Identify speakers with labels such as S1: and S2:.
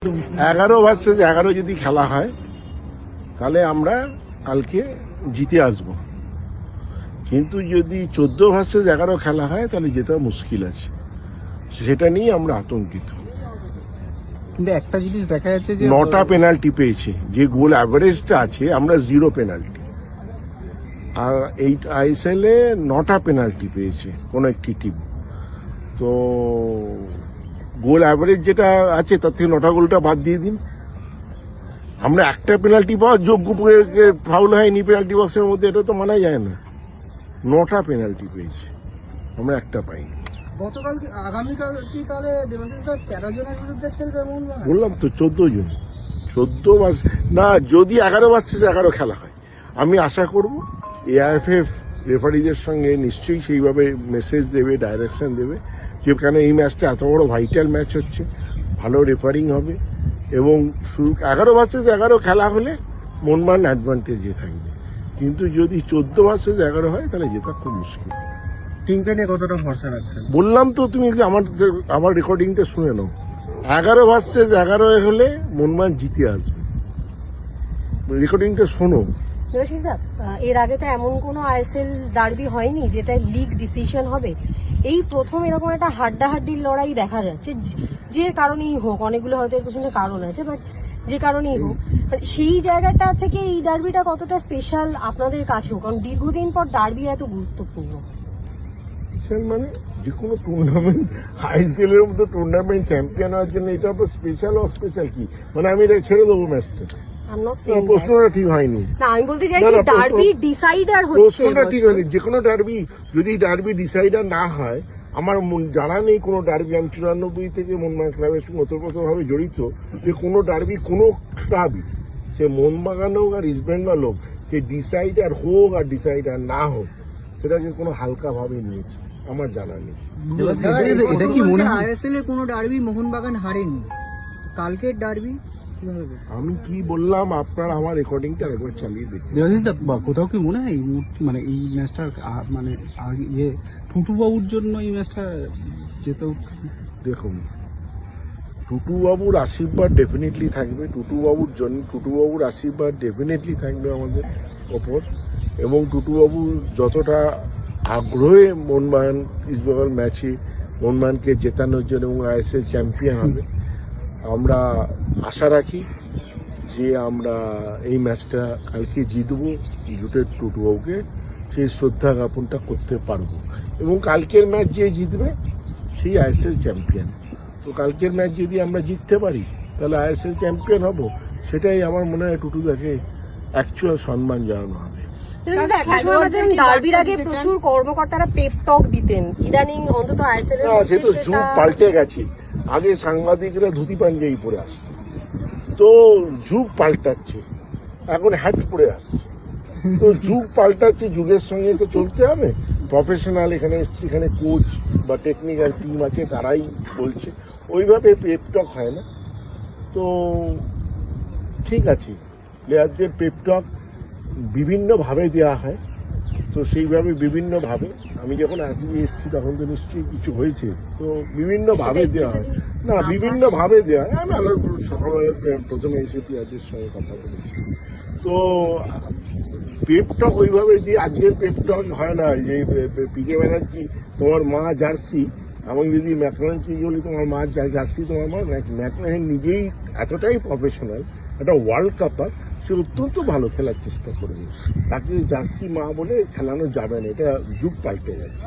S1: 11 যদি খেলা হয় তাহলে আমরা কালকে জিতে আসব, কিন্তু যদি 14 খেলা হয় তাহলে যেটা মুশকিল আছে, সেটা নিয়ে আমরা আতঙ্কিত।
S2: কিন্তু একটা জিনিস দেখা যাচ্ছে যে
S1: 9টা পেনাল্টি পেয়েছে, যে গোল অ্যাভারেজটা আছে আমরা 0 পেনাল্টি, আর এই আইএসএল এ 9টা পেনাল্টি পেয়েছে কোন একটি টিম। তো গোল অ্যাভারেজ যেটা আছে তার থেকে 9টা গোলটা বাদ দিয়ে দিন, আমরা একটা পেনাল্টি পাওয়ার যোগ্য, ফাউল হয়নি পেনাল্টি বক্সের মধ্যে, এটা তো মানা যায় না। 9টা পেনাল্টি পেয়েছে, আমরা একটা পাইনি।
S2: গতকাল আগামীকাল কি তাহলে দেবাশিস দা 13 জনের বিরুদ্ধে খেলবে মোহনবাগান?
S1: বললাম তো 14 জন, 14 না, যদি 11 খেলা হয় আমি আশা করব এআইএফএফ রেফারিদের সঙ্গে নিশ্চয়ই সেইভাবে মেসেজ দেবে, ডাইরেকশন দেবে, যেখানে এই ম্যাচটা এত বড় ভাইটাল ম্যাচ হচ্ছে, ভালো রেফারিং হবে, এবং 11 খেলা হলে মোহনবাগান অ্যাডভান্টেজে থাকবে, কিন্তু যদি 14 হয় তাহলে যেটা খুব মুশকিল।
S2: টিমকে নিয়ে কতটা ভরসা রাখছেন?
S1: বললাম তো, তুমি আমার রেকর্ডিংটা শুনে নাও, 11 হলে মোহনবাগান জিতে আসবে, রেকর্ডিংটা শোনো।
S3: দেবাশিস দা, এর আগে তো এমন কোনো আইএসএল ডার্বি হয়নি যেটা লিগ ডিসিশন হবে। এই প্রথম এরকম একটা হাড্ডাহাড্ডির লড়াই দেখা যাচ্ছে, যে কারণেই হোক, অনেকগুলো হয়তো এর পেছনে কারণ আছে, বাট যে কারণেই হোক, সেই জায়গাটা থেকে এই ডার্বিটা কতটা স্পেশাল আপনাদের কাছেও, কারণ দীর্ঘদিন পর ডার্বি এত গুরুত্বপূর্ণ।
S1: মানে যে কোনো টুর্নামেন্ট, আইএসএল এর মতো টুর্নামেন্ট চ্যাম্পিয়ন হওয়ার জন্য এটা স্পেশাল অস্পেশাল কি, মানে আমি এটা ছেড়ে দেবো ম্যাচটা? প্রশ্নটা ঠিক হয়নি।
S3: না, আমি বলতে চাইছি ডার্বি ডিসাইডার হচ্ছে।
S1: প্রশ্নটা ঠিক হয়নি। যে কোনো ডার্বি, যদি ডার্বি ডিসাইডার না হয়, আমার জানা নেই কোনো ডার্বি, আমি 94 থেকে মোহনবাগান ক্লাবের সঙ্গে ওতপ্রোতভাবে জড়িত, যে কোনো ডার্বি, কোনো ক্লাবই, সে মোহনবাগান হোক আর ইস্টবেঙ্গল হোক, সে ডিসাইডার হোক আর ডিসাইডার না হোক, সেটাকে কোনো হালকা ভাবে নিয়েছে আমার জানা নেই।
S2: এটা কি মনে হয় আইএসএল এর কোনো ডার্বি মোহনবাগান হারেনি, কালকের ডার্বি?
S1: আমি কি বললাম আপনারা আমার রেকর্ডিংটা একবার চালিয়ে দেখুন।
S2: দেবাশিস দা, কোথাও কি মনে হয় মানে এই ম্যাচটার মানে টুটুবাবুর জন্য এই ম্যাচটা যেতেও?
S1: দেখুন, টুটুবাবুর আশীর্বাদ ডেফিনেটলি থাকবে, টুটুবাবুর আশীর্বাদ ডেফিনেটলি থাকবে আমাদের ওপর, এবং টুটুবাবু যতটা আগ্রহে মোহনবাগান ইস্টবেঙ্গল ম্যাচে মোহনবাগানকে জেতানোর জন্য এবং আইএসএল চ্যাম্পিয়ন হবে, আমরা আশা রাখি যে আমরা এই ম্যাচটা কালকে জিতবো, জুটের টুটুবাবুকে সেই শ্রদ্ধা জ্ঞাপনটা করতে পারবো, এবং কালকের ম্যাচ যে জিতবে সেই আইএসএল চ্যাম্পিয়ন। তো কালকের ম্যাচ যদি আমরা জিততে পারি তাহলে আইএসএল চ্যাম্পিয়ন হব, সেটাই আমার মনে হয় টুটুদাকে অ্যাকচুয়াল সম্মান জানানো হবে।
S3: ডার্বির আগে প্রচুর কর্মকর্তারা পেপ টক দিতেন, ইদানিং অন্তত আইএসএল এর
S1: সে তো যুগ পাল্টে গেছে। আগে সাংবাদিকরা ধুতি পাঞ্জাবি পরে আসতো, তো যুগ পাল্টাচ্ছে, এখন হ্যাট পরে আসছে, তো যুগ পাল্টাচ্ছে, যুগের সঙ্গে তো চলতে হবে। প্রফেশনাল এখানে এসছে, এখানে কোচ বা টেকনিক্যাল টিম আছে, তারাই বলছে, ওইভাবে পেপটক হয় না। তো ঠিক আছে, প্লেয়ারদের পেপটক বিভিন্নভাবে দেওয়া হয়, তো সেইভাবে বিভিন্নভাবে, আমি যখন আজকে এসেছি তখন তো নিশ্চয়ই কিছু হয়েছে, তো বিভিন্নভাবে দেওয়া হয়, না বিভিন্নভাবে দেওয়া হয়। আমি সকালবেলা প্রথমে এসে প্লেয়ারদের সঙ্গে কথা বলেছি, তো পেপটক ওইভাবে দিয়ে আজকের পেপটক হয় না, যে পিকে ব্যানার্জি তোমার মা জার্সি, আমি যদি ম্যাকলারেনকে বলি তোমার মা জার্সি, তোমার মা ম্যাকলারেন নিজেই এতটাই প্রফেশনাল, একটা ওয়ার্ল্ড কাপার, সে অত্যন্ত ভালো খেলার চেষ্টা করবে, তাকে জার্সি মা বলে খেলানো যাবে না, এটা যুগ পাল্টে গেছে।